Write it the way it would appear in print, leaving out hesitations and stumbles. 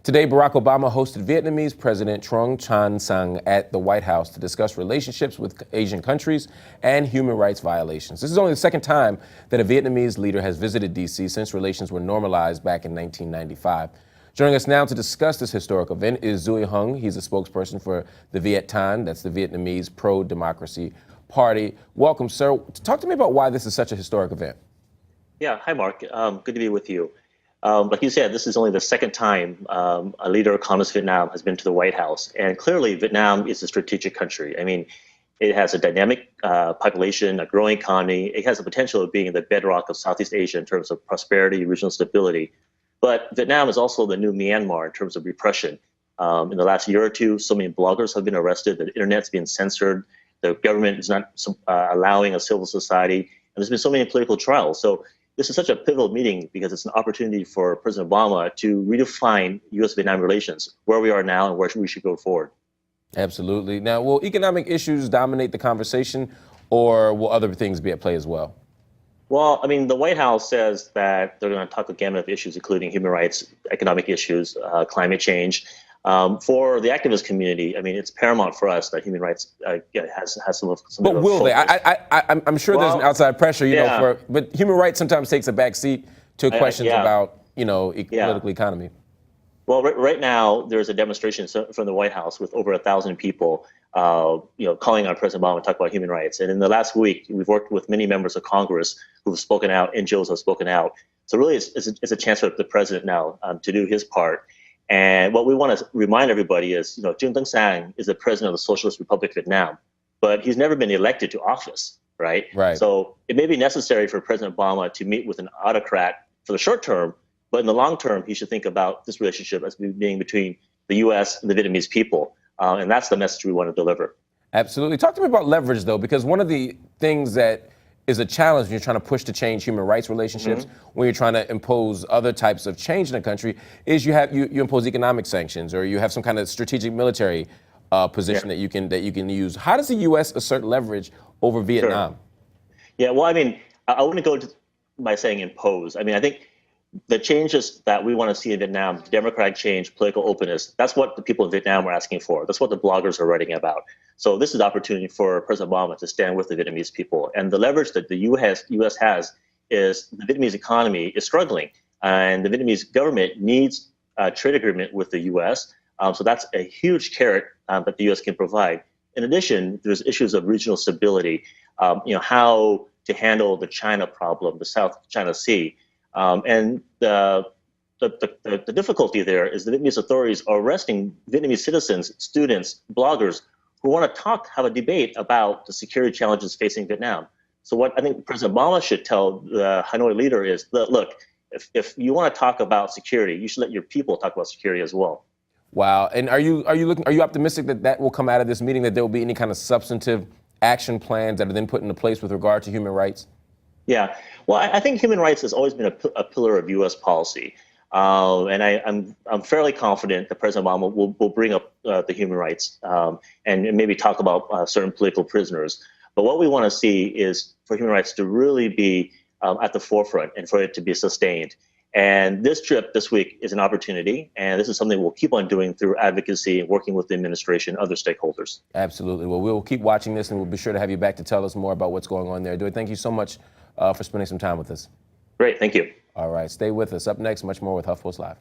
Today, Barack Obama hosted Vietnamese President Truong Tran Sang at the White House to discuss relationships with Asian countries and human rights violations. This is only the second time that a Vietnamese leader has visited D.C. since relations were normalized back in 1995. Joining us now to discuss this historic event is Duy Hung. He's a spokesperson for the Viet Thanh, that's the Vietnamese pro-democracy party. Welcome, sir. Talk to me about why this is such a historic event. Yeah, hi, Mark. Good to be with you. Like you said, this is only the second time a leader of Communist Vietnam has been to the White House. And clearly, Vietnam is a strategic country. I mean, it has a dynamic population, a growing economy. It has the potential of being the bedrock of Southeast Asia in terms of prosperity, regional stability. But Vietnam is also the new Myanmar in terms of repression. In the last year or two, so many bloggers have been arrested. The internet's been censored. The government is not allowing a civil society. And there's been so many political trials. So this is such a pivotal meeting because it's an opportunity for President Obama to redefine U.S.-Vietnam relations, where we are now and where we should go forward. Absolutely. Now, will economic issues dominate the conversation, or will other things be at play as well? Well, I mean, the White House says that they're going to talk a gamut of issues, including human rights, economic issues, climate change. For the activist community, I mean, it's paramount for us that human rights has some of. But will they? I'm sure there's an outside pressure, you know, but human rights sometimes takes a back seat to questions about, you know, political economy. Well, right now there's a demonstration from the White House with over 1,000 people, calling on President Obama to talk about human rights. And in the last week, we've worked with many members of Congress who've spoken out, NGOs have spoken out. So really, it's a chance for the president now to do his part. And what we want to remind everybody is, Truong Tran Sang is the president of the Socialist Republic of Vietnam, but he's never been elected to office, right? So it may be necessary for President Obama to meet with an autocrat for the short term, but in the long term, he should think about this relationship as being between the U.S. and the Vietnamese people. And that's the message we want to deliver. Absolutely. Talk to me about leverage, though, because one of the things that is a challenge when you're trying to push to change human rights relationships, when you're trying to impose other types of change in a country, is you impose economic sanctions, or you have some kind of strategic military position that you can use. How does the U.S. assert leverage over Vietnam? Sure. Yeah, well, I mean, I wouldn't go by saying impose. I mean, I think the changes that we want to see in Vietnam, democratic change, political openness, that's what the people in Vietnam are asking for. That's what the bloggers are writing about. So this is an opportunity for President Obama to stand with the Vietnamese people. And the leverage that the U.S. has is the Vietnamese economy is struggling. And the Vietnamese government needs a trade agreement with the U.S. So that's a huge carrot that the U.S. can provide. In addition, there's issues of regional stability, how to handle the China problem, the South China Sea. And the difficulty there is the Vietnamese authorities are arresting Vietnamese citizens, students, bloggers who want to have a debate about the security challenges facing Vietnam. So what I think President Obama should tell the Hanoi leader is that, look, if you want to talk about security, you should let your people talk about security as well. Wow. And are you optimistic that will come out of this meeting, that there will be any kind of substantive action plans that are then put into place with regard to human rights? Yeah, well, I think human rights has always been a pillar of U.S. policy, and I'm fairly confident that President Obama will bring up the human rights and maybe talk about certain political prisoners. But what we want to see is for human rights to really be at the forefront and for it to be sustained. And this trip this week is an opportunity, and this is something we'll keep on doing through advocacy and working with the administration and other stakeholders. Absolutely. Well, we'll keep watching this, and we'll be sure to have you back to tell us more about what's going on there. Duy, thank you so much for spending some time with us. Great. Thank you. All right. Stay with us. Up next, much more with HuffPost Live.